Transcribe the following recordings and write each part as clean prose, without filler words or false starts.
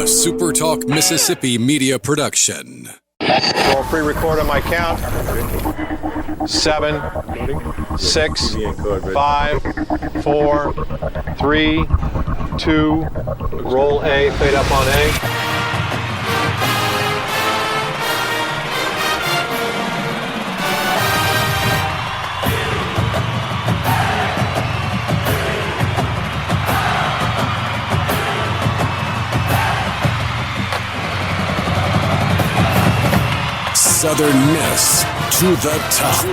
SuperTalk Mississippi media production. We'll pre-record on my count. 7, 6, 5, 4, 3, 2. Roll A, fade up on A. Southern Miss to the top.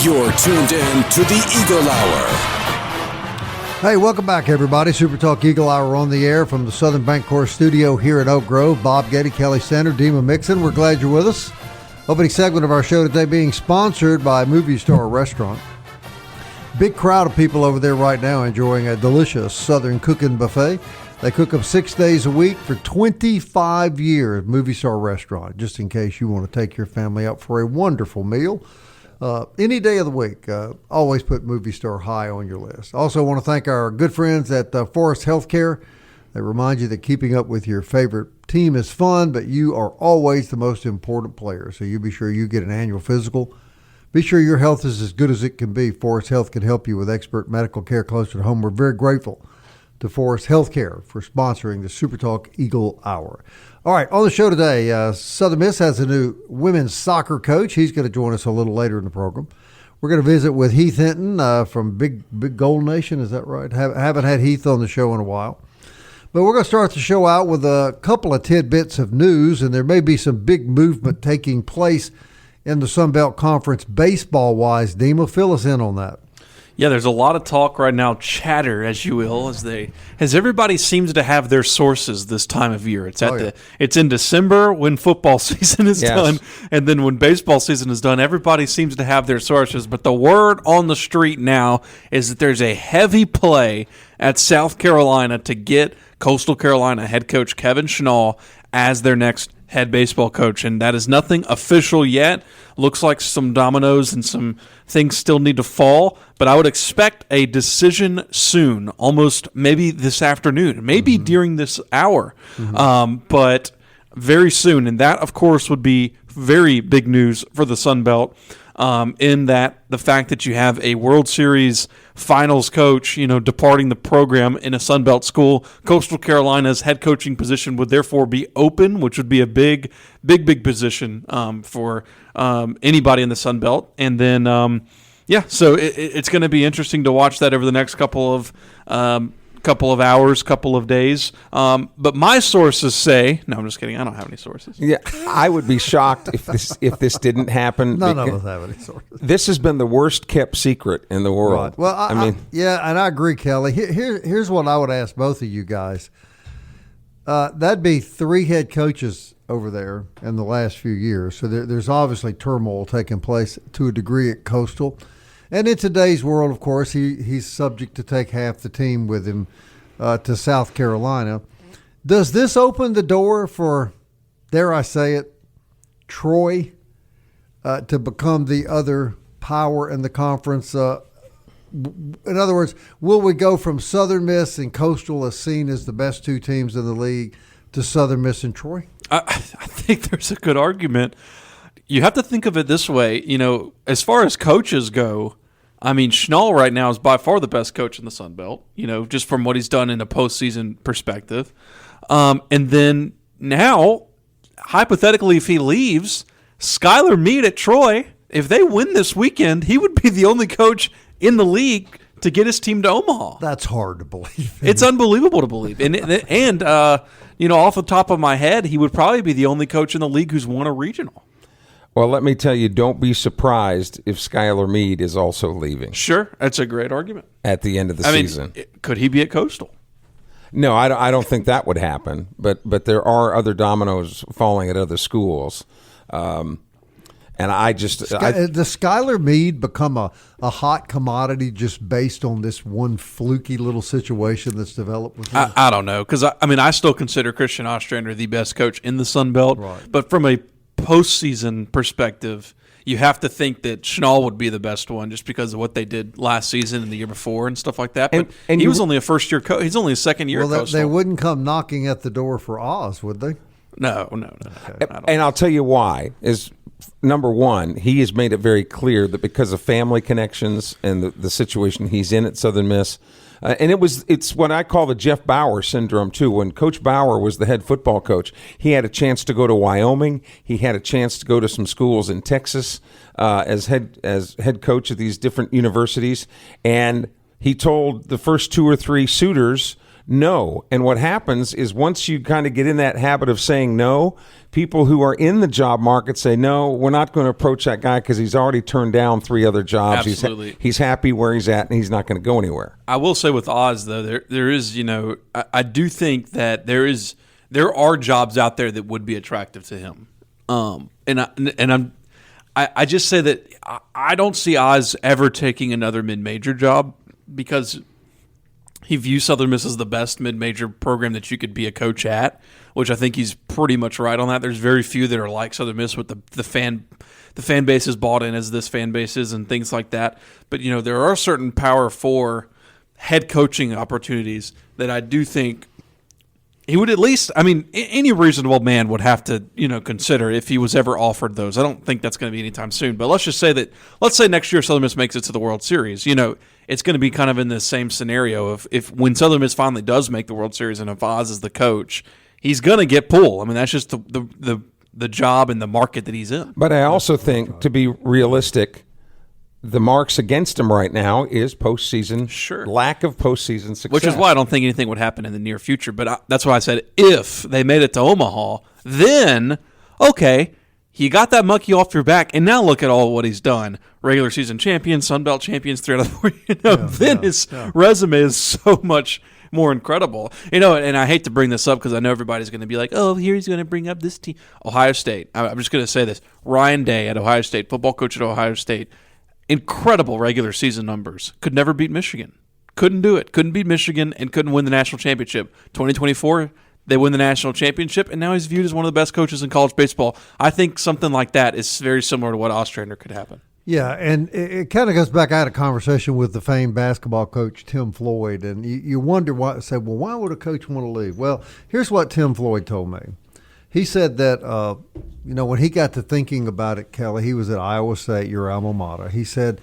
You're tuned in to the Eagle Hour. Hey, welcome back, everybody. SuperTalk Eagle Hour on the air from the Southern Bancorp studio here in Oak Grove. Bob Getty, Kelly Center, Dima Mixon. We're glad you're with us. Opening segment of our show today being sponsored by Movie Star Restaurant. Big crowd of people over there right now enjoying a delicious Southern cooking buffet. They cook them 6 days a week for 25 years, Movie Star Restaurant, just in case you want to take your family out for a wonderful meal. Any day of the week, always put Movie Star high on your list. Also want to thank our good friends at Forest Healthcare. They remind you that keeping up with your favorite team is fun, but you are always the most important player. So you be sure you get an annual physical. Be sure your health is as good as it can be. Forest Health can help you with expert medical care closer to home. We're very grateful to Forest Healthcare for sponsoring the SuperTalk Eagle Hour. All right, on the show today, Southern Miss has a new women's soccer coach. He's going to join us a little later in the program. We're going to visit with Heath Hinton from Big Gold Nation. Is that right? Haven't had Heath on the show in a while. But we're going to start the show out with a couple of tidbits of news, and there may be some big movement taking place in the Sun Belt Conference baseball-wise. Dima, fill us in on that. Yeah, there's a lot of talk right now, chatter, as you will, as everybody seems to have their sources this time of year. It's it's in December when football season is done, and then when baseball season is done, everybody seems to have their sources. But the word on the street now is that there's a heavy play at South Carolina to get Coastal Carolina head coach Kevin Schnall as their next head baseball coach, and that is nothing official yet. Looks like some dominoes and some things still need to fall, but I would expect a decision soon, almost maybe this afternoon, maybe during this hour, but very soon. And that, of course, would be very big news for the Sun Belt, in that the fact that you have a World Series finals coach, departing the program in a Sun Belt school. Coastal Carolina's head coaching position would therefore be open, which would be a big position for anybody in the Sun Belt. And then, so it's going to be interesting to watch that over the next couple of hours, couple of days. But my sources say, no, I'm just kidding. I don't have any sources. Yeah, I would be shocked if this didn't happen. None of us have any sources. This has been the worst kept secret in the world. Right. Well, I mean, and I agree, Kelly. Here's what I would ask both of you guys. That'd be 3 head coaches over there in the last few years. So there's obviously turmoil taking place to a degree at Coastal. And in today's world, of course, he's subject to take half the team with him to South Carolina. Does this open the door for, dare I say it, Troy to become the other power in the conference? In other words, will we go from Southern Miss and Coastal as seen as the best 2 teams in the league to Southern Miss and Troy? I think there's a good argument. You have to think of it this way, as far as coaches go, I mean, Schnall right now is by far the best coach in the Sun Belt, just from what he's done in a postseason perspective. And then now, hypothetically, if he leaves, Skylar Meade at Troy, if they win this weekend, he would be the only coach in the league to get his team to Omaha. That's hard to believe. It's unbelievable to believe. And off the top of my head, he would probably be the only coach in the league who's won a regional. Well, let me tell you, don't be surprised if Skylar Meade is also leaving. Sure, that's a great argument. At the end of the season. Could he be at Coastal? No, I don't think that would happen. But there are other dominoes falling at other schools. And does Skylar Meade become a hot commodity just based on this one fluky little situation that's developed with him? I don't know, because I still consider Christian Ostrander the best coach in the Sun Belt. Right. But from a postseason perspective, you have to think that Schnall would be the best one just because of what they did last season and the year before and stuff like that. But and he was only a first-year coach. He's only a second-year coach. They wouldn't come knocking at the door for Oz, would they? No. Okay. And I'll tell you why. Is number one, he has made it very clear that because of family connections and the situation he's in at Southern Miss, and it's what I call the Jeff Bauer syndrome too. When Coach Bauer was the head football coach, he had a chance to go to Wyoming. He had a chance to go to some schools in Texas as head coach of these different universities, and he told the first 2 or 3 suitors no. And what happens is once you kind of get in that habit of saying no, people who are in the job market say, no, we're not going to approach that guy because he's already turned down 3 other jobs. Absolutely. He's happy where he's at, and he's not going to go anywhere. I will say with Oz, though, there is, I do think that there are jobs out there that would be attractive to him. I just say that I don't see Oz ever taking another mid-major job because he views Southern Miss as the best mid-major program that you could be a coach at, which I think he's pretty much right on that. There's very few that are like Southern Miss with the fan base is bought in as this fan base is and things like that. But, there are certain Power 4 head coaching opportunities that I do think he would at least – any reasonable man would have to, consider if he was ever offered those. I don't think that's going to be anytime soon. But let's say next year Southern Miss makes it to the World Series. It's going to be kind of in the same scenario of if when Southern Miss finally does make the World Series and if Oz is the coach, he's going to get pulled. That's just the job and the market that he's in. But I also think, to be realistic, the marks against him right now is postseason, lack of postseason success. Which is why I don't think anything would happen in the near future. But that's why I said if they made it to Omaha, then, okay, you got that monkey off your back, and now look at all what he's done. Regular season champions, Sun Belt champions, 3 out of 4. His resume is so much more incredible. And I hate to bring this up because I know everybody's going to be like, oh, here he's going to bring up this team. Ohio State. I'm just going to say this. Ryan Day at Ohio State, football coach at Ohio State, incredible regular season numbers. Could never beat Michigan. Couldn't do it. Couldn't beat Michigan and couldn't win the national championship. 2024, they win the national championship, and now he's viewed as one of the best coaches in college baseball. I think something like that is very similar to what Ostrander could happen. Yeah, and it kind of goes back. I had a conversation with the famed basketball coach, Tim Floyd, and you wonder why. Why would a coach want to leave? Well, here's what Tim Floyd told me. He said that, when he got to thinking about it, Kelly, he was at Iowa State, your alma mater. He said,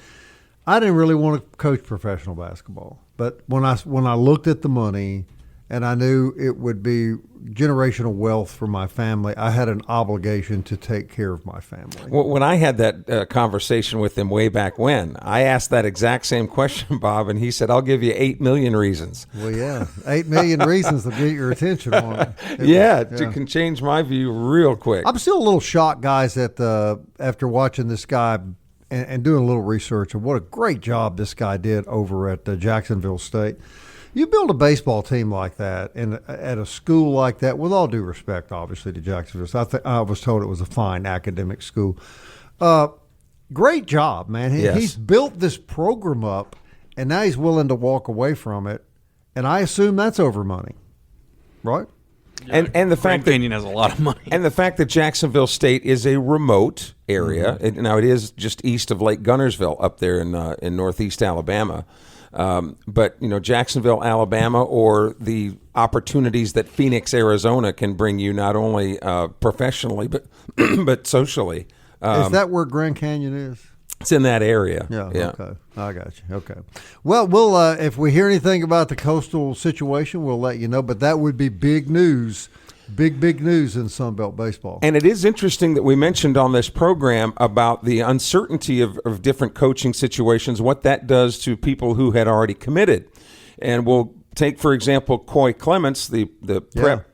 I didn't really want to coach professional basketball. But when I looked at the money and I knew it would be generational wealth for my family, I had an obligation to take care of my family. Well, when I had that conversation with him way back when, I asked that exact same question, Bob, and he said, I'll give you 8 million reasons. Well, yeah, 8 million reasons to get your attention on it. It can change my view real quick. I'm still a little shocked, guys, after watching this guy and doing a little research of what a great job this guy did over at Jacksonville State. You build a baseball team like that and at a school like that, with all due respect, obviously, to Jacksonville. So I was told it was a fine academic school. Great job, man. He's built this program up, and now he's willing to walk away from it. And I assume that's over money, right? Yeah, and the fact that Canyon has a lot of money, and the fact that Jacksonville State is a remote area. Mm-hmm. Now it is just east of Lake Gunnersville up there in northeast Alabama. But Jacksonville, Alabama, or the opportunities that Phoenix, Arizona can bring you, not only professionally but socially. Is that where Grand Canyon is? It's in that area. Yeah. Okay, I got you. Okay. Well, we'll if we hear anything about the coastal situation, we'll let you know. But that would be big news. Big news in Sunbelt baseball. And it is interesting that we mentioned on this program about the uncertainty of different coaching situations, what that does to people who had already committed. And we'll take, for example, Coy Clements, the prep.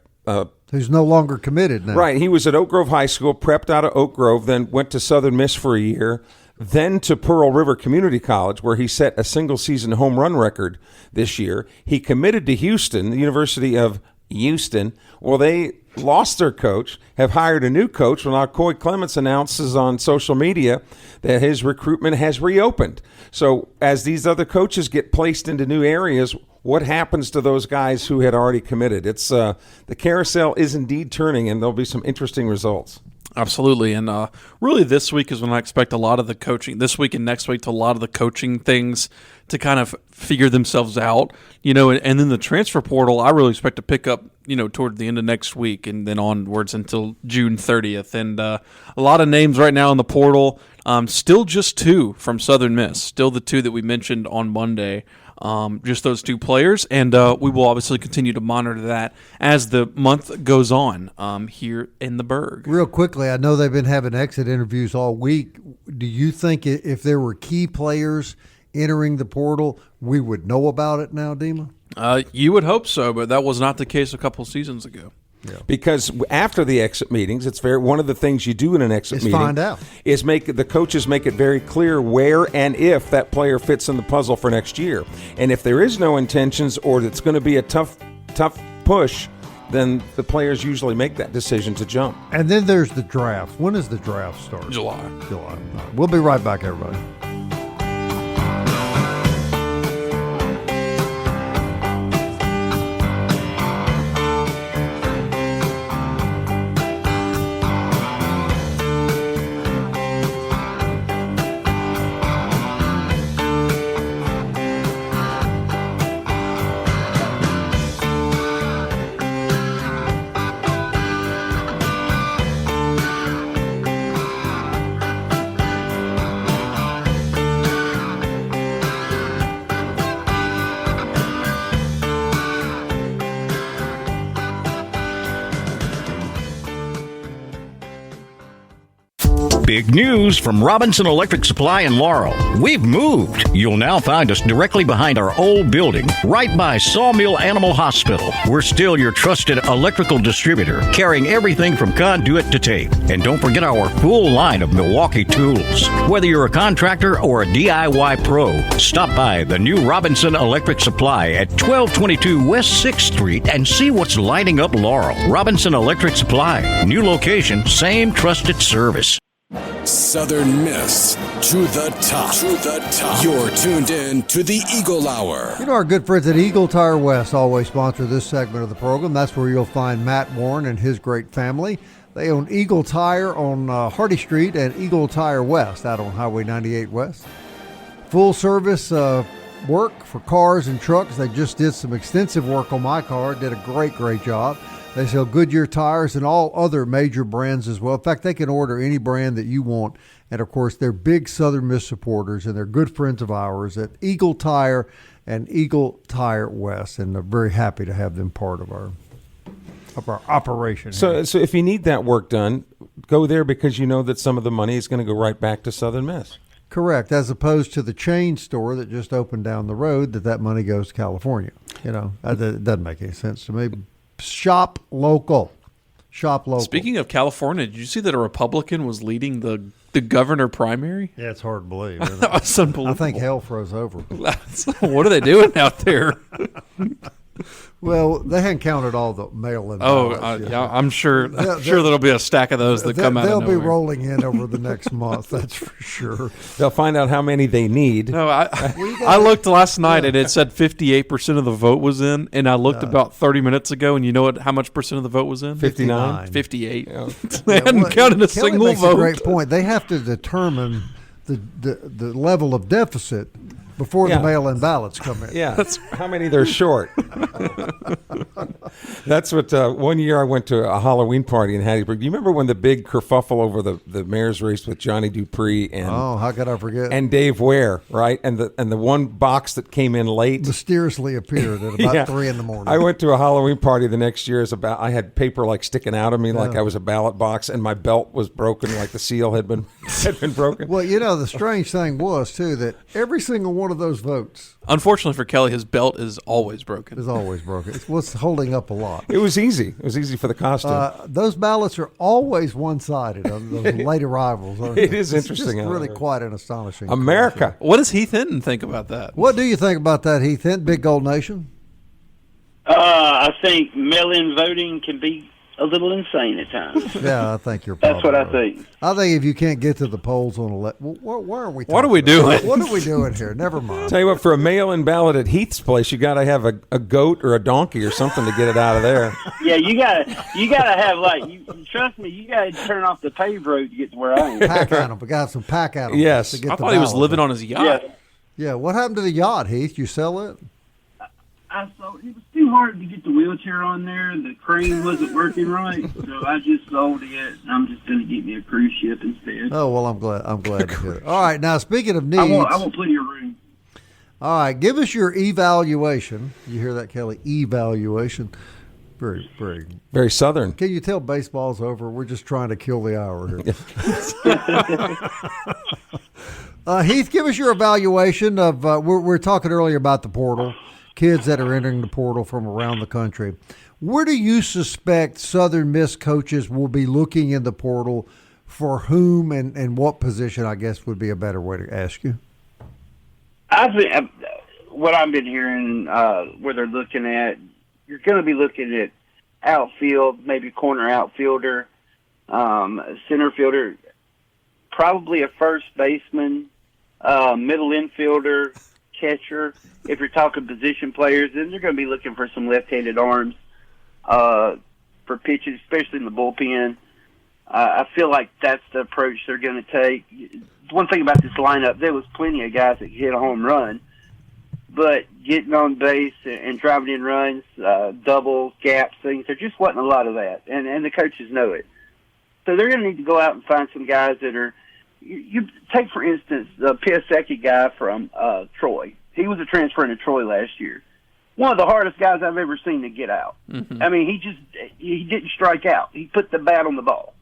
Who's no longer committed now. Right. He was at Oak Grove High School, prepped out of Oak Grove, then went to Southern Miss for a year, then to Pearl River Community College, where he set a single-season home run record this year. He committed to Houston, the University of Houston. Well, they lost their coach, have hired a new coach. Well, now Coy Clements announces on social media that his recruitment has reopened. So as these other coaches get placed into new areas, what happens to those guys who had already committed? It's the carousel is indeed turning, and there'll be some interesting results. Absolutely, and really this week is when I expect a lot of the coaching, this week and next week, to a lot of the coaching things to kind of figure themselves out, and then the transfer portal, I really expect to pick up, toward the end of next week and then onwards until June 30th, and a lot of names right now in the portal, still just 2 from Southern Miss, still the 2 that we mentioned on Monday. Just those 2 players, and we will obviously continue to monitor that as the month goes on here in the Berg. Real quickly, I know they've been having exit interviews all week. Do you think if there were key players entering the portal, we would know about it now, Dima? You would hope so, but that was not the case a couple seasons ago. Yeah. Because after the exit meetings, it's one of the things you do in an exit meeting find out. Is the coaches make it very clear where and if that player fits in the puzzle for next year. And if there is no intentions or it's going to be a tough push, then the players usually make that decision to jump. And then there's the draft. When does the draft start? July. We'll be right back, everybody. Big news from Robinson Electric Supply in Laurel. We've moved. You'll now find us directly behind our old building, right by Sawmill Animal Hospital. We're still your trusted electrical distributor, carrying everything from conduit to tape. And don't forget our full line of Milwaukee tools. Whether you're a contractor or a DIY pro, stop by the new Robinson Electric Supply at 1222 West 6th Street and see what's lighting up Laurel. Robinson Electric Supply. New location, same trusted service. Southern Miss to the top. You're tuned in to the Eagle Hour. Our good friends at Eagle Tire West always sponsor this segment of the program. That's where you'll find Matt Warren and his great family. They own Eagle Tire on Hardy Street and Eagle Tire West out on Highway 98 West. Full service work for cars and trucks. They just did some extensive work on my car. Did a great job. They sell Goodyear tires and all other major brands as well. In fact, they can order any brand that you want. And, of course, they're big Southern Miss supporters, and they're good friends of ours at Eagle Tire and Eagle Tire West. And they're very happy to have them part of our operation. So if you need that work done, go there because you know that some of the money is going to go right back to Southern Miss. Correct, as opposed to the chain store that just opened down the road that money goes to California. That doesn't make any sense to me. Shop local. Speaking of California, did you see that a Republican was leading the governor primary? Yeah, it's hard to believe. That was unbelievable. I think hell froze over. What are they doing out there? Well, they hadn't counted all the mail-in ballots. Yeah, I'm sure there'll be a stack of those that come out of nowhere. They'll be rolling in over the next month, that's for sure. They'll find out how many they need. No, I looked last night, and it said 58% of the vote was in, and I looked about 30 minutes ago, and you know how much percent of the vote was in? 59? 58. Yeah. They hadn't counted a Kelly single makes vote. A great point. They have to determine the level of deficit before the mail-in ballots come in. Yeah, that's how many they're short. That's what one year I went to a Halloween party in Hattiesburg. Do you remember when the big kerfuffle over the mayor's race with Johnny Dupree and how could I forget? And Dave Ware, right? And the one box that came in late mysteriously appeared at about 3 a.m. I went to a Halloween party the next year. I had paper like sticking out of me like I was a ballot box, and my belt was broken, like the seal had been broken. Well, the strange thing was too that every single one of those votes. Unfortunately for Kelly, his belt is always broken. It's what's holding up a lot. It was easy. It was easy for the costume. Those ballots are always one-sided on those late arrivals. It is interesting. It's really quite an astonishing. America. What does Heath Hinton think about that? What do you think about that, Heath Hinton? Big Gold Nation? I think mail-in voting can be a little insane at times. Yeah, I think you're. That's what I right. think. I think if you can't get to the polls on where are we? What are we doing? What are we doing here? Never mind. Tell you what, for a mail-in ballot at Heath's place, you got to have a goat or a donkey or something to get it out of there. Yeah, you gotta have trust me, you gotta turn off the paved road to get to where I am. Pack animal. We got some pack animals. Yes. To get I the thought he was ballot. living on his yacht. Yeah. Yeah. What happened to the yacht, Heath? You sell it? I sold it. Was too hard to get the wheelchair on there. The crane wasn't working right, so I just sold it. I'm just going to get me a cruise ship instead. Oh well, I'm glad to hear it. All right, now speaking of needs, I want plenty of room. All right, give us your evaluation. You hear that, Kelly? Evaluation. Very, very, Very Southern. Can you tell baseball's over? We're just trying to kill the hour here. Heath, give us your evaluation of. We're talking earlier about the portal, kids that are entering the portal from around the country. Where do you suspect Southern Miss coaches will be looking in the portal for whom and what position? I guess would be a better way to ask you. I think what I've been hearing, where they're looking at, you're going to be looking at outfield, maybe corner outfielder, center fielder, probably a first baseman, middle infielder, catcher. If you're talking position players, then they're going to be looking for some left-handed arms for pitches, especially in the bullpen. I feel like that's the approach they're going to take. One thing about this lineup, there was plenty of guys that hit a home run, but getting on base and driving in runs, doubles, gaps, things, there just wasn't a lot of that, and the coaches know it. So they're going to need to go out and find some guys that are – you take, for instance, the Piasecki guy from Troy. He was a transfer into Troy last year. One of the hardest guys I've ever seen to get out. Mm-hmm. I mean, he didn't strike out. He put the bat on the ball.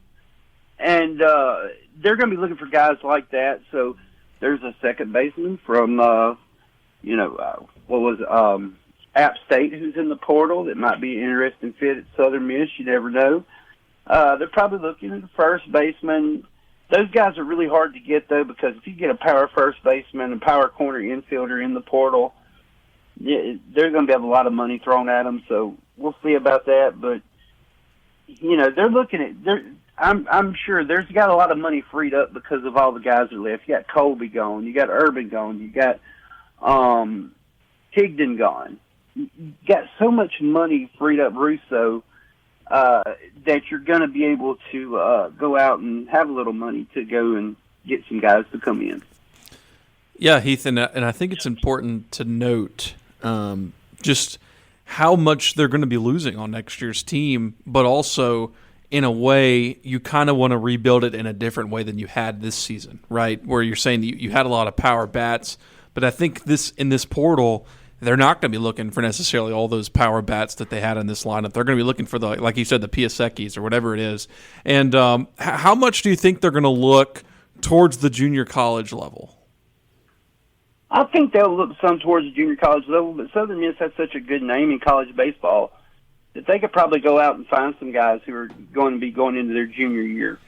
And they're going to be looking for guys like that. So there's a second baseman from, App State who's in the portal that might be an interesting fit at Southern Miss. You never know. They're probably looking at the first baseman. Those guys are really hard to get, though, because if you get a power first baseman and power corner infielder in the portal, they're going to have a lot of money thrown at them. So we'll see about that. But, they're looking at I'm sure there's got a lot of money freed up because of all the guys that left. You got Colby gone. You got Urban gone. You got Tigden gone. You got so much money freed up, Russo, that you're going to be able to go out and have a little money to go and get some guys to come in. Yeah, Heath, and I think it's important to note just how much they're going to be losing on next year's team, but also – in a way, you kind of want to rebuild it in a different way than you had this season, right? Where you're saying you had a lot of power bats, but I think in this portal, they're not going to be looking for necessarily all those power bats that they had in this lineup. They're going to be looking for like you said, the Piaseckis or whatever it is. And how much do you think they're going to look towards the junior college level? I think they'll look some towards the junior college level, but Southern Miss has such a good name in college baseball that they could probably go out and find some guys who are going to be going into their junior year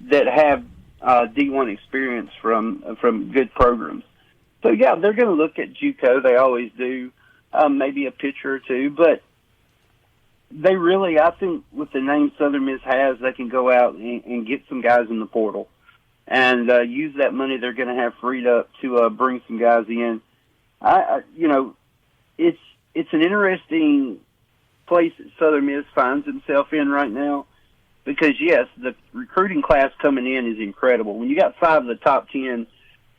that have D1 experience from good programs. So, yeah, they're going to look at JUCO. They always do, maybe a pitcher or two. But they really, I think, with the name Southern Miss has, they can go out and get some guys in the portal and use that money they're going to have freed up to bring some guys in. It's an interesting place that Southern Miss finds himself in right now because, yes, the recruiting class coming in is incredible. When you got 5 of the top 10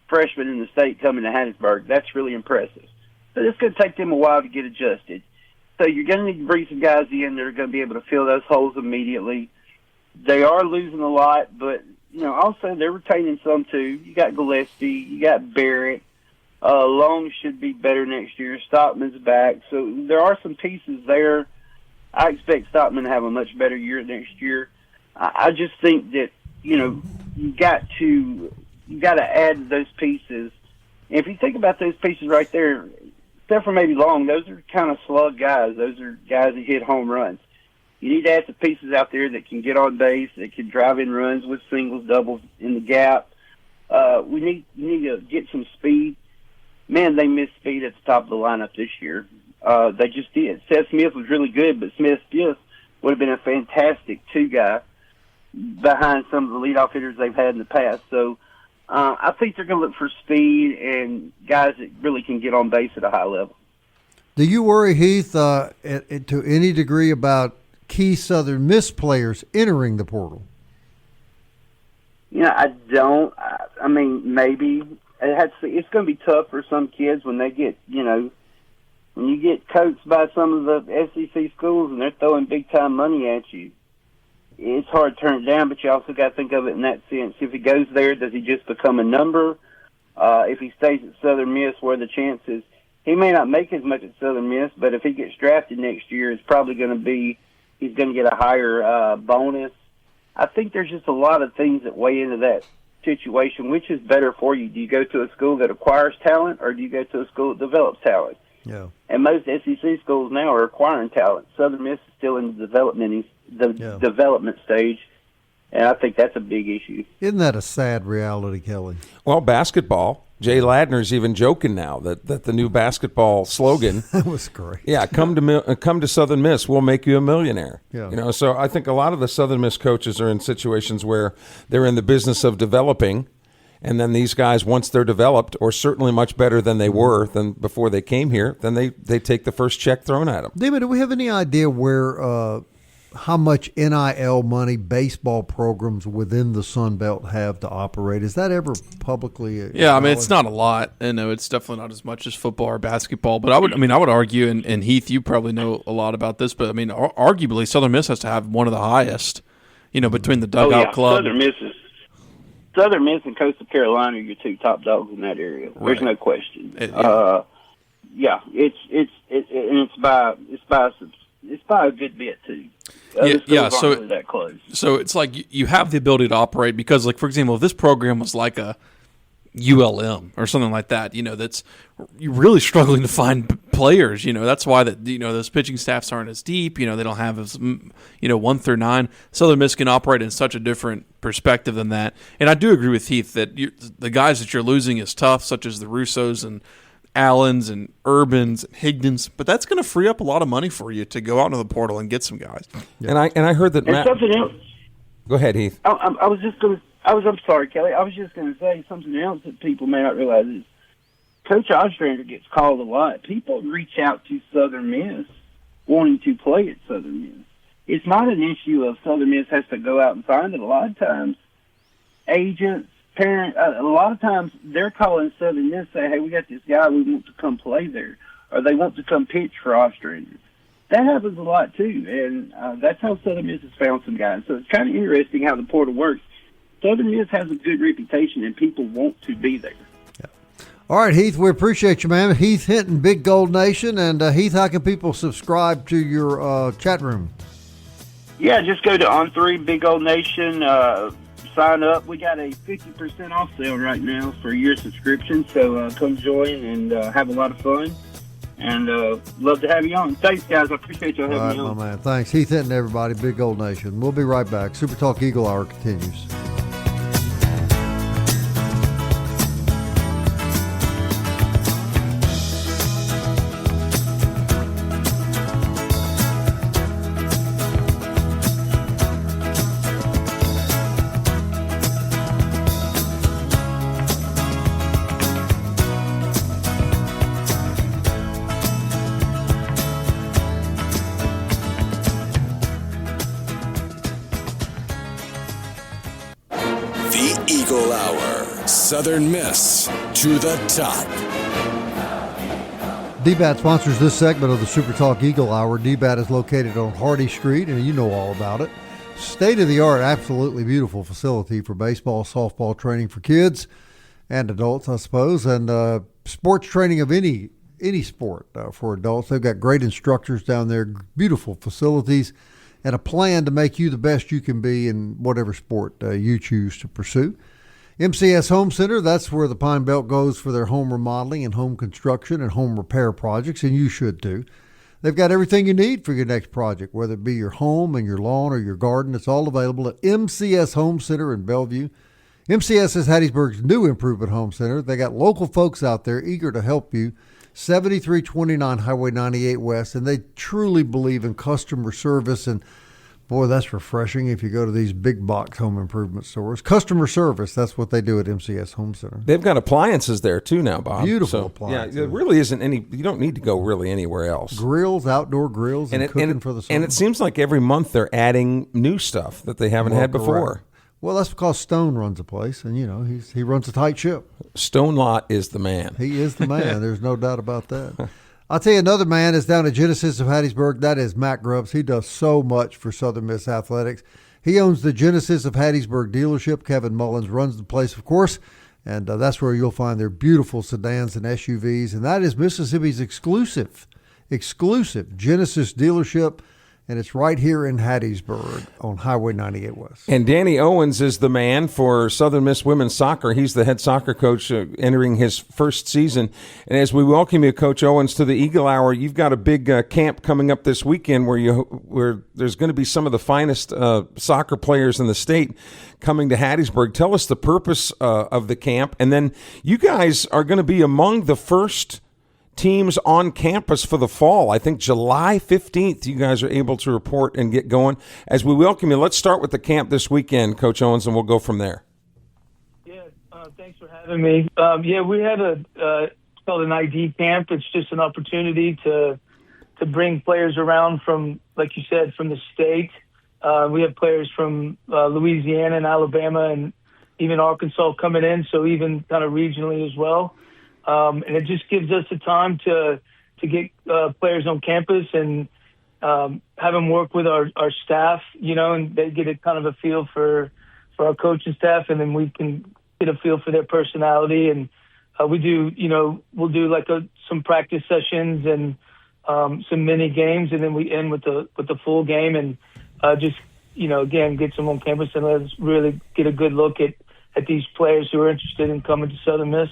freshmen in the state coming to Hattiesburg, that's really impressive. But it's going to take them a while to get adjusted. So you're going to need to bring some guys in that are going to be able to fill those holes immediately. They are losing a lot, but, also they're retaining some too. You got Gillespie, you got Barrett. Long should be better next year. Stockman's back. So there are some pieces there. I expect Stockman to have a much better year next year. I just think that, you got to add those pieces. And if you think about those pieces right there, except for maybe Long, those are kind of slug guys. Those are guys that hit home runs. You need to add some pieces out there that can get on base, that can drive in runs with singles, doubles in the gap. We need to get some speed. Man, they missed speed at the top of the lineup this year. They just did. Seth Smith was really good, but Smith just would have been a fantastic two-guy behind some of the leadoff hitters they've had in the past. So I think they're going to look for speed and guys that really can get on base at a high level. Do you worry, Heath, to any degree about key Southern Miss players entering the portal? I don't. I mean, maybe. It's going to be tough for some kids when they get, when you get coached by some of the SEC schools and they're throwing big-time money at you. It's hard to turn it down, but you also got to think of it in that sense. If he goes there, does he just become a number? If he stays at Southern Miss, where the chances he may not make as much at Southern Miss, but if he gets drafted next year, it's probably going to be he's going to get a higher bonus. I think there's just a lot of things that weigh into that situation. Which is better for you? Do you go to a school that acquires talent, or do you go to a school that develops talent? Yeah. And most SEC schools now are acquiring talent. Southern Miss is still in the development stage, and I think that's a big issue. Isn't that a sad reality, Kelly? Well, basketball. Jay Ladner's even joking now that the new basketball slogan. That was great. Yeah, come to Southern Miss, we'll make you a millionaire. Yeah. So I think a lot of the Southern Miss coaches are in situations where they're in the business of developing, and then these guys, once they're developed, or certainly much better than they were than before they came here, then they take the first check thrown at them. David, do we have any idea where how much NIL money baseball programs within the Sun Belt have to operate? Is that ever publicly? Yeah, I mean, it's not a lot. No, it's definitely not as much as football or basketball. But I would argue, and Heath, you probably know a lot about this, but I mean, arguably, Southern Miss has to have one of the highest. Between the dugout club. Southern Miss and Coastal Carolina are your two top dogs in that area. Right. There's no question. Yeah. It's by a good bit too. So really that close. So it's like you have the ability to operate because, like, for example, if this program was like a ULM or something like that, that's you're really struggling to find players. That's why those pitching staffs aren't as deep. They don't have as 1 through 9. Southern Miss can operate in such a different perspective than that. And I do agree with Heath that the guys that you're losing is tough, such as the Russos and Allens and Urbans and Higdons, but that's going to free up a lot of money for you to go out into the portal and get some guys. Yeah. And I heard that and something else. Go ahead, Heath. I'm sorry, Kelly. I was just going to say something else that people may not realize is Coach Ostrander gets called a lot. People reach out to Southern Miss wanting to play at Southern Miss. It's not an issue of Southern Miss has to go out and find it. A lot of times, agents, parents, a lot of times they're calling Southern Miss, say, hey, we got this guy, we want to come play there, or they want to come pitch for Ostrander. That happens a lot too, and that's how Southern Miss has found some guys. So it's kind of interesting how the portal works. Southern Miss has a good reputation, and people want to be there. Yeah. All right, Heath, we appreciate you, man. Heath Hinton, Big Gold Nation. And, Heath, how can people subscribe to your chat room? Yeah, just go to On3 Big Gold Nation, sign up. We got a 50% off sale right now for your subscription, so come join and have a lot of fun. And love to have you on. Thanks, guys. I appreciate you having me on. My man. Thanks. Heath Hinton, everybody. Big Gold Nation. We'll be right back. Super Talk Eagle Hour continues. Eagle Hour. Southern Miss to the top. DBAT sponsors this segment of the Super Talk Eagle Hour. DBAT is located on Hardy Street, and you know all about it. State-of-the-art, absolutely beautiful facility for baseball, softball training for kids and adults, I suppose, and sports training of any sport for adults. They've got great instructors down there, beautiful facilities, and a plan to make you the best you can be in whatever sport you choose to pursue. MCS Home Center, that's where the Pine Belt goes for their home remodeling and home construction and home repair projects, and you should too. They've got everything you need for your next project, whether it be your home and your lawn or your garden. It's all available at MCS Home Center in Bellevue. MCS is Hattiesburg's new improvement home center. They got local folks out there eager to help you. 7329 Highway 98 West, and they truly believe in customer service, and Boy, that's refreshing if you go to these big box home improvement stores. Customer service, that's what they do at MCS Home Center. They've got appliances there too now, Bob. Beautiful appliances. Yeah, there really isn't any, you don't need to go really anywhere else. Grills, outdoor grills, and cooking for the summer. And it seems like every month they're adding new stuff that they haven't had before. Correct. Well, that's because Stone runs the place, and, he runs a tight ship. Stone Lot is the man. He is the man. There's no doubt about that. I'll tell you, another man is down at Genesis of Hattiesburg. That is Matt Grubbs. He does so much for Southern Miss Athletics. He owns the Genesis of Hattiesburg dealership. Kevin Mullins runs the place, of course, and that's where you'll find their beautiful sedans and SUVs, and that is Mississippi's exclusive Genesis dealership, and it's right here in Hattiesburg on Highway 98 West. And Danny Owens is the man for Southern Miss women's soccer. He's the head soccer coach entering his first season. And as we welcome you, Coach Owens, to the Eagle Hour, you've got a big camp coming up this weekend where there's going to be some of the finest soccer players in the state coming to Hattiesburg. Tell us the purpose of the camp. And then you guys are going to be among the first teams on campus for the fall. I think July 15th you guys are able to report and get going. As we welcome you, let's start with the camp this weekend, Coach Owens, and we'll go from there. Yeah, thanks for having me. We had it's called an ID camp. It's just an opportunity to bring players around from, like you said, from the state. We have players from Louisiana and Alabama and even Arkansas coming in, so even kind of regionally as well. And it just gives us the time to get players on campus and have them work with our staff, and they get a kind of a feel for our coaching staff, and then we can get a feel for their personality. And we'll do like some practice sessions and some mini games, and then we end with the full game, and again, get some on campus and let's really get a good look at these players who are interested in coming to Southern Miss.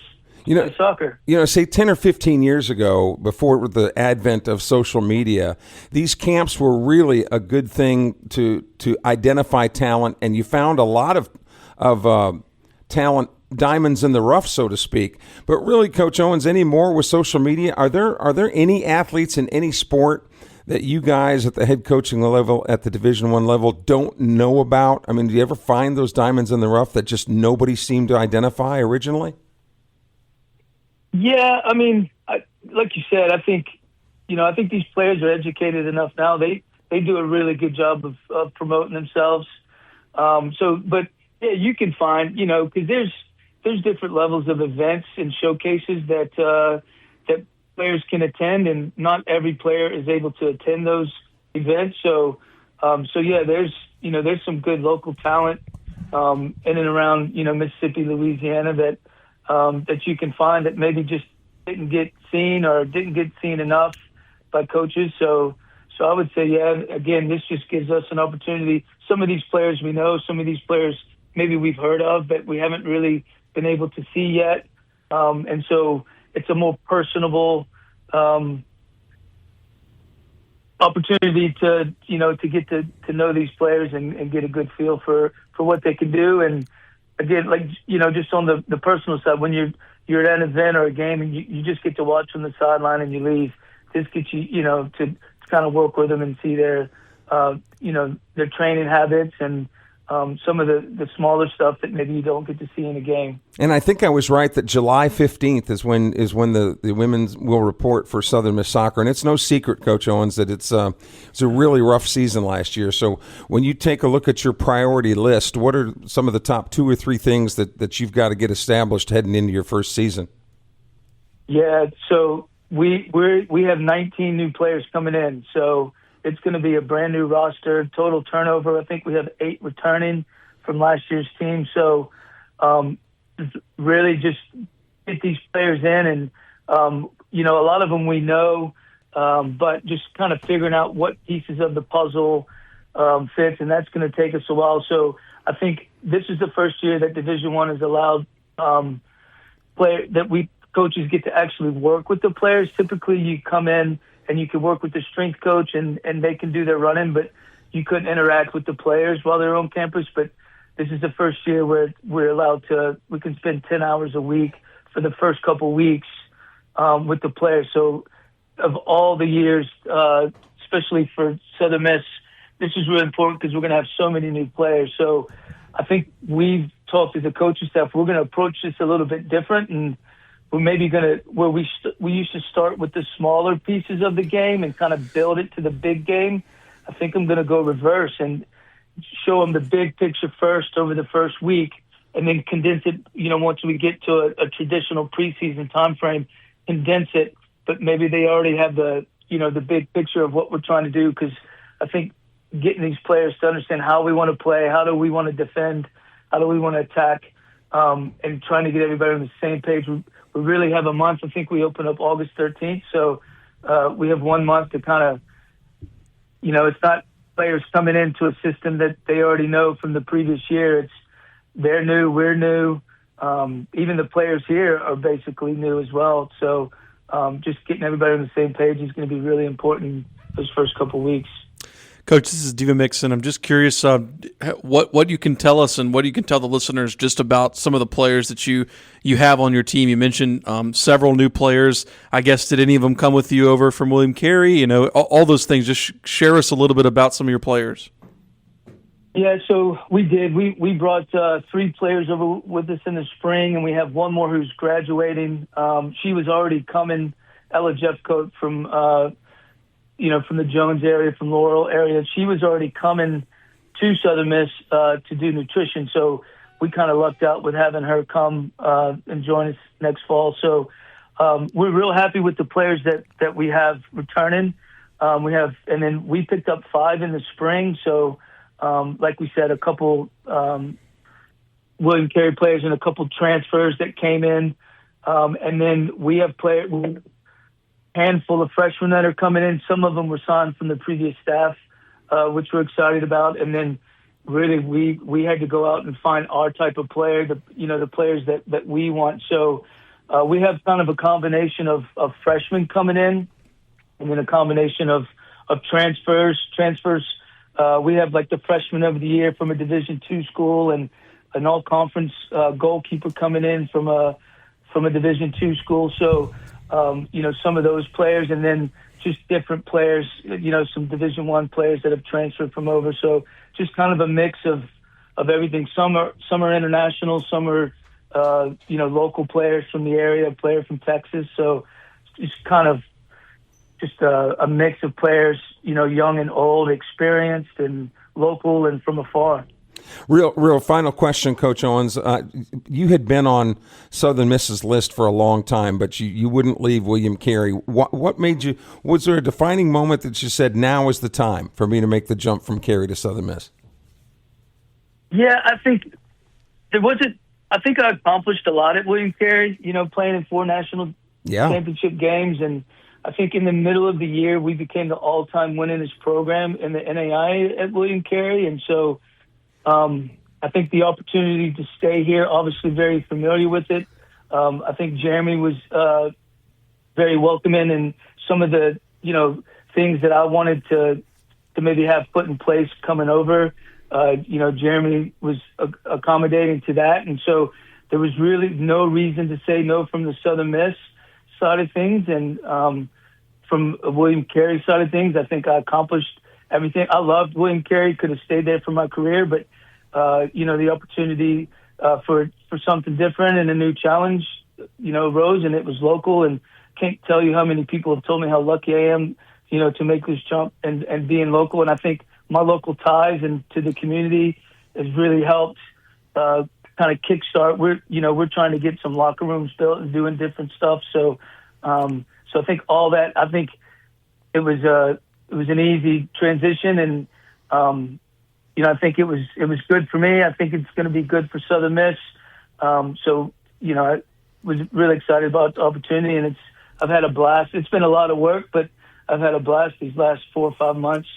Soccer. Say 10 or 15 years ago, before the advent of social media, these camps were really a good thing to identify talent, and you found a lot of talent, diamonds in the rough, so to speak. But really, Coach Owens, anymore with social media, are there any athletes in any sport that you guys at the head coaching level, at the Division I level, don't know about? I mean, do you ever find those diamonds in the rough that just nobody seemed to identify originally? Yeah, I mean, like you said, I think these players are educated enough now. They do a really good job of promoting themselves. But yeah, you can find, because there's different levels of events and showcases that players can attend, and not every player is able to attend those events. So yeah, there's some good local talent in and around Mississippi, Louisiana that you can find that maybe just didn't get seen enough by coaches. So I would say, yeah, again, this just gives us an opportunity. Some of these players we know, some of these players maybe we've heard of, but we haven't really been able to see yet. And so it's a more personable opportunity to get to know these players and get a good feel for what they can do. And again, just on the personal side, when you're at an event or a game and you just get to watch from the sideline and you leave, this gets you, to kind of work with them and see their training habits and some of the smaller stuff that maybe you don't get to see in a game. And I think I was right that July 15th is when the women will report for Southern Miss Soccer. And it's no secret, Coach Owens, that it's a really rough season last year. So when you take a look at your priority list, what are some of the top 2 or 3 things that you've got to get established heading into your first season? Yeah, so we have 19 new players coming in. So it's going to be a brand new roster, total turnover. I think we have 8 returning from last year's team. So really just get these players in and, a lot of them we know, but just kind of figuring out what pieces of the puzzle fits, and that's going to take us a while. So I think this is the first year that Division I has allowed coaches get to actually work with the players. Typically you come in and you can work with the strength coach and they can do their running, but you couldn't interact with the players while they're on campus. But this is the first year where we can spend 10 hours a week for the first couple weeks with the players. So of all the years, especially for Southern Miss, this is really important because we're going to have so many new players. So I think we've talked to the coaching staff. We're going to approach this a little bit different, and we're maybe going to, where we used to start with the smaller pieces of the game and kind of build it to the big game. I think I'm going to go reverse and show them the big picture first over the first week, and then condense it, once we get to a traditional preseason time frame, condense it, but maybe they already have the big picture of what we're trying to do, because I think getting these players to understand how we want to play, how do we want to defend, how do we want to attack, and trying to get everybody on the same page. We really have a month. I think we open up August 13th, so we have 1 month to kind of, it's not players coming into a system that they already know from the previous year. It's they're new, we're new. Even the players here are basically new as well. So just getting everybody on the same page is going to be really important those first couple weeks. Coach, this is Diva Mixon. I'm just curious what you can tell us and what you can tell the listeners just about some of the players that you have on your team. You mentioned several new players. I guess, did any of them come with you over from William Carey? All those things. Just share us a little bit about some of your players. Yeah, so we did. We brought 3 players over with us in the spring, and we have one more who's graduating. She was already coming, Ella Jeffcoat from the Jones area, from Laurel area. She was already coming to Southern Miss to do nutrition, so we kind of lucked out with having her come and join us next fall. So we're real happy with the players that we have returning. And then we picked up 5 in the spring, so like we said, a couple William Carey players and a couple transfers that came in. And then we have handful of freshmen that are coming in. Some of them were signed from the previous staff, which we're excited about. And then really we had to go out and find our type of player, the players that we want. So we have kind of a combination of freshmen coming in, and then a combination of transfers. We have like the freshman of the year from a Division II school, and an all-conference goalkeeper coming in from a Division II school. So, some of those players, and then just different players, some Division I players that have transferred from over. So just kind of a mix of everything. Some are international, some are, local players from the area, a player from Texas. So it's kind of just a mix of players, young and old, experienced and local and from afar. Real final question, Coach Owens. You had been on Southern Miss's list for a long time, but you wouldn't leave William Carey. What made you? Was there a defining moment that you said, now is the time for me to make the jump from Carey to Southern Miss? Yeah, I think there wasn't. I think I accomplished a lot at William Carey. Playing in 4 national championship games, and I think in the middle of the year we became the all-time winningest program in the NAI at William Carey, and so. I think the opportunity to stay here, obviously very familiar with it. I think Jeremy was very welcoming, and some of the things that I wanted to maybe have put in place coming over. Jeremy was accommodating to that, and so there was really no reason to say no from the Southern Miss side of things, and from a William Carey side of things, I think I accomplished everything. I loved William Carey, could have stayed there for my career, but the opportunity for something different and a new challenge, rose, and it was local. And can't tell you how many people have told me how lucky I am, to make this jump and being local. And I think my local ties and to the community has really helped kind of kickstart. We're trying to get some locker rooms built and doing different stuff. So I think all that. I think it was an easy transition, and I think it was good for me. I think it's going to be good for Southern Miss. I was really excited about the opportunity, and I've had a blast. It's been a lot of work, but I've had a blast these last 4 or 5 months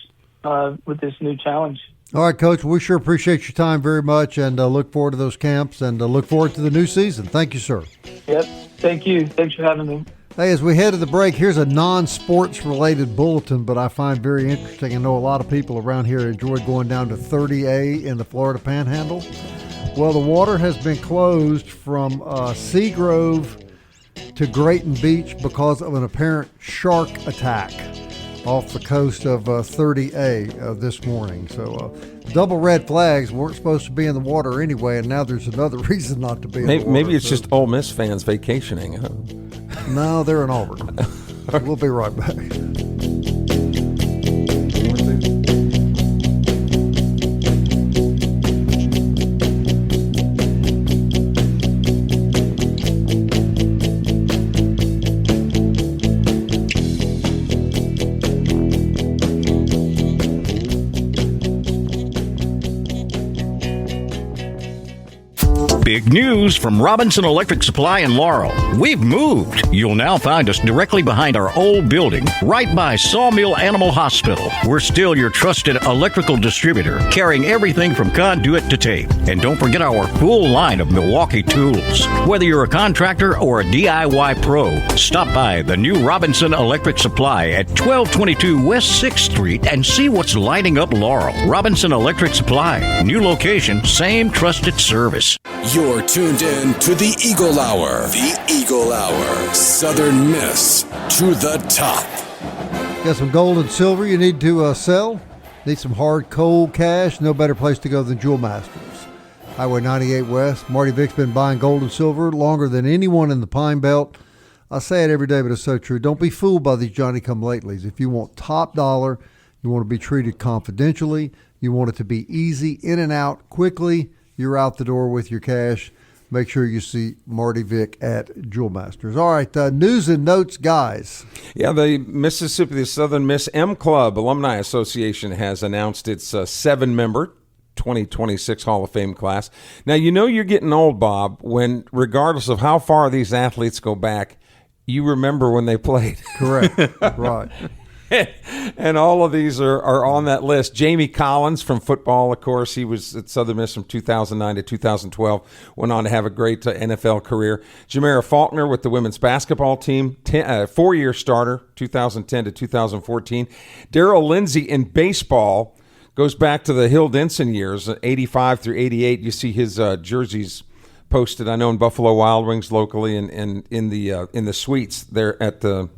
with this new challenge. All right, Coach, we sure appreciate your time very much, and look forward to those camps, and look forward to the new season. Thank you, sir. Yep. Thank you. Thanks for having me. Hey, as we head to the break, here's a non-sports related bulletin, but I find very interesting. I know a lot of people around here enjoy going down to 30A in the Florida Panhandle. Well, the water has been closed from Seagrove to Grayton Beach because of an apparent shark attack off the coast of 30A this morning. So double red flags weren't supposed to be in the water anyway, and now there's another reason not to be in the water. Maybe it's just Ole Miss fans vacationing. Huh? No, they're in Auburn. We'll be right back. Big news from Robinson Electric Supply in Laurel. We've moved. You'll now find us directly behind our old building, right by Sawmill Animal Hospital. We're still your trusted electrical distributor, carrying everything from conduit to tape. And don't forget our full line of Milwaukee tools. Whether you're a contractor or a DIY pro, stop by the new Robinson Electric Supply at 1222 West 6th Street and see what's lighting up Laurel. Robinson Electric Supply. New location, same trusted service. You're tuned in to the Eagle Hour. The Eagle Hour. Southern Miss to the top. Got some gold and silver you need to sell? Need some hard, cold cash? No better place to go than Jewel Masters. Highway 98 West. Marty Vick's been buying gold and silver longer than anyone in the Pine Belt. I say it every day, but it's so true. Don't be fooled by these Johnny-come-latelys. If you want top dollar, you want to be treated confidentially, you want it to be easy, in and out, quickly, you're out the door with your cash. Make sure you see Marty Vick at Jewel Masters. All right, news and notes, guys. Yeah, the Southern Miss M Club Alumni Association has announced its 7-member 2026 Hall of Fame class. Now, you know you're getting old, Bob, when regardless of how far these athletes go back, you remember when they played. Correct, right. And all of these are on that list. Jamie Collins from football, of course. He was at Southern Miss from 2009 to 2012. Went on to have a great NFL career. Jamara Faulkner with the women's basketball team, 4-year starter, 2010 to 2014. Darrell Lindsay in baseball goes back to the Hill Denson years, 85 through 88. You see his jerseys posted, I know, in Buffalo Wild Wings locally and in the suites there at the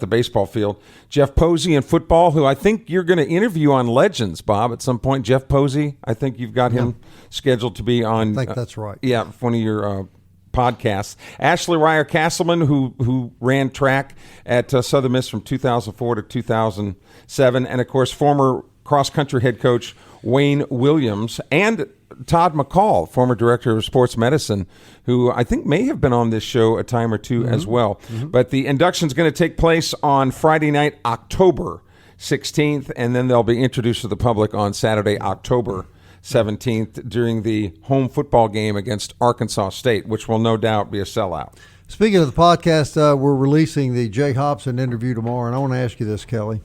baseball field. Jeff Posey in football, who I think you're going to interview on Legends, Bob, at some point. Jeff Posey, I think you've got him scheduled to be on. I think that's right. Yeah, one of your podcasts. Ashley Ryer Castleman, who ran track at Southern Miss from 2004 to 2007, and of course former cross-country head coach Wayne Williams, and Todd McCall, former director of sports medicine, who I think may have been on this show a time or two as well. Mm-hmm. But the induction is going to take place on Friday night, October 16th, and then they'll be introduced to the public on Saturday, October 17th during the home football game against Arkansas State, which will no doubt be a sellout. Speaking of the podcast, we're releasing the Jay Hobson interview tomorrow, and I want to ask you this, Kelly.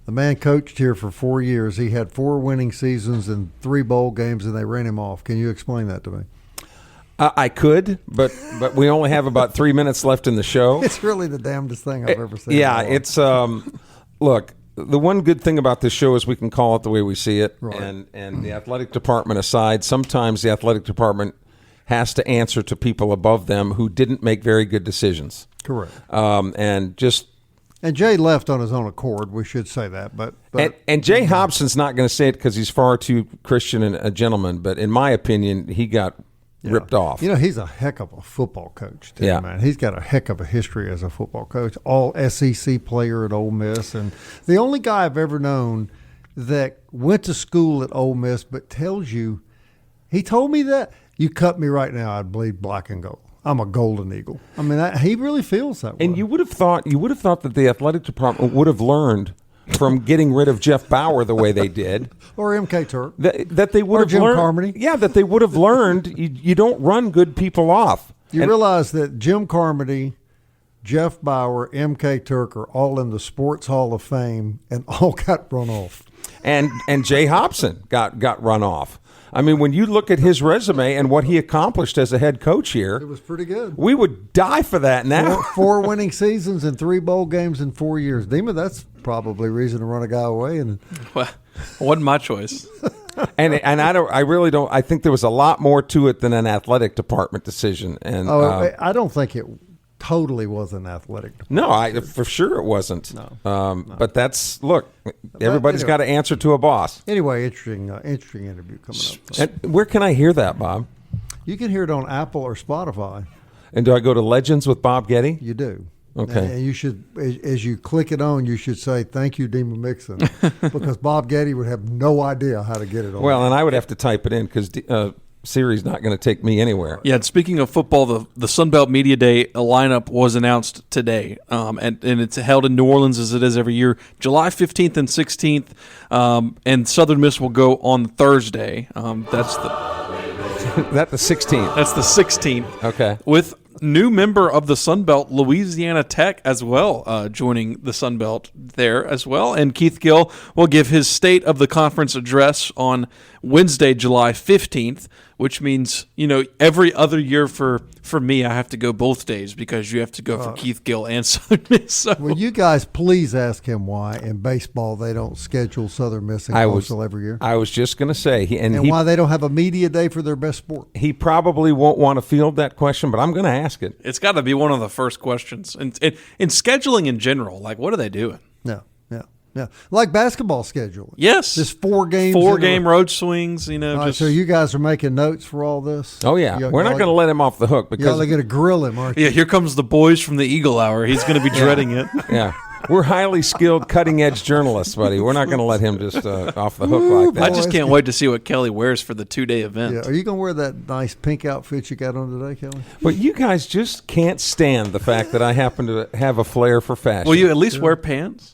The man coached here for 4 years. He had 4 winning seasons and 3 bowl games, and they ran him off. Can you explain that to me? I could, but we only have about 3 minutes left in the show. It's really the damnedest thing I've ever seen. Yeah, it's look, the one good thing about this show is we can call it the way we see it. Right. And the athletic department aside, sometimes the athletic department has to answer to people above them who didn't make very good decisions. Correct. And Jay left on his own accord. We should say that, but and Jay Hobson's not going to say it because he's far too Christian and a gentleman. But in my opinion, he got ripped off. You know, he's a heck of a football coach, too, man. He's got a heck of a history as a football coach. All SEC player at Ole Miss, and the only guy I've ever known that went to school at Ole Miss, but tells you, he told me that you cut me right now, I'd bleed black and gold. I'm a golden eagle. I mean, he really feels that way. And you would have thought that the athletic department would have learned from getting rid of Jeff Bauer the way they did, or MK Turk, that they would or have Jim learned. Carmody. Yeah, that they would have learned. You don't run good people off. You realize that Jim Carmody, Jeff Bauer, MK Turk are all in the Sports Hall of Fame and all got run off. And Jay Hobson got run off. I mean, when you look at his resume and what he accomplished as a head coach here, it was pretty good. We would die for that now. 4 winning seasons and 3 bowl games in 4 years. Dima, that's probably reason to run a guy away. And well, wasn't my choice. and I really don't. I think there was a lot more to it than an athletic department decision. And I don't think it totally wasn't athletic. No, for sure it wasn't. No. But that's, look, everybody's got to answer to a boss. Anyway, interesting interview coming up. And where can I hear that, Bob? You can hear it on Apple or Spotify. And do I go to Legends with Bob Getty? You do. Okay. And you should, as you click it on, you should say, "Thank you, Dima Mixon," because Bob Getty would have no idea how to get it on. Well, and I would have to type it in because Siri's not going to take me anywhere. Yeah, and speaking of football, the Sunbelt Media Day lineup was announced today, and it's held in New Orleans as it is every year, July 15th and 16th, and Southern Miss will go on Thursday. That's That's the 16th. That's the 16th. Okay. With new member of the Sun Belt, Louisiana Tech, as well, joining the Sun Belt there as well. And Keith Gill will give his State of the Conference address on Wednesday, July 15th, which means, every other year for me, I have to go both days because you have to go for Keith Gill and Southern Miss. So. Will you guys please ask him why in baseball they don't schedule Southern Miss and Coastal every year? I was just going to say. And why they don't have a media day for their best sport? He probably won't want to field that question, but I'm going to ask it. It's got to be one of the first questions. In scheduling in general, like, what are they doing? Yeah, like basketball scheduling. Yes. Just 4 games. 4-game road swings, Right, so you guys are making notes for all this? Oh, yeah. We're not going to let him off the hook. Because they're going to grill him, aren't you? Yeah, here comes the boys from the Eagle Hour. He's going to be dreading it. Yeah. We're highly skilled, cutting-edge journalists, buddy. We're not going to let him just off the hook like that. I just can't wait to see what Kelly wears for the 2-day event. Yeah. Are you going to wear that nice pink outfit you got on today, Kelly? But you guys just can't stand the fact that I happen to have a flair for fashion. Will you at least wear pants?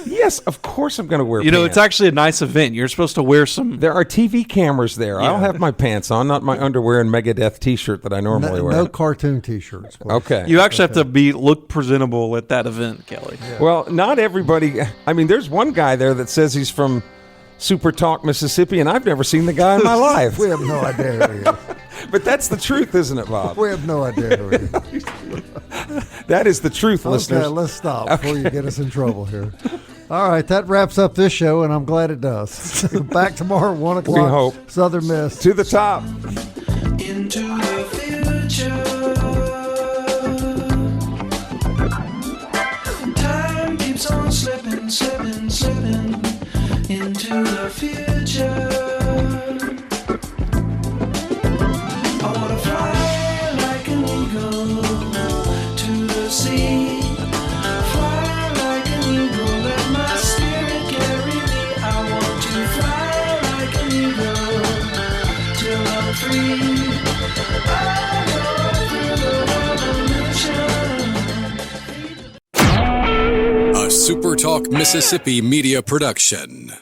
Yes, of course I'm going to wear pants. It's actually a nice event. You're supposed to wear some. There are TV cameras there. Yeah. I'll have my pants on, not my underwear and Megadeth T-shirt that I normally wear. No cartoon T-shirts. Please. Okay. You actually have to look presentable at that event, Kelly. Yeah. Well, not everybody. I mean, there's one guy there that says he's from SuperTalk, Mississippi, and I've never seen the guy in my life. We have no idea who he is. But that's the truth, isn't it, Bob? We have no idea who he is. That is the truth, listeners. Okay, let's stop before you get us in trouble here. All right, that wraps up this show, and I'm glad it does. Back tomorrow at 1 o'clock. We hope. Southern Miss. To the top. Into the future. Time keeps on slipping, slipping, slipping. Into the future. I want to fly like an eagle to the sea. A SuperTalk Mississippi media production.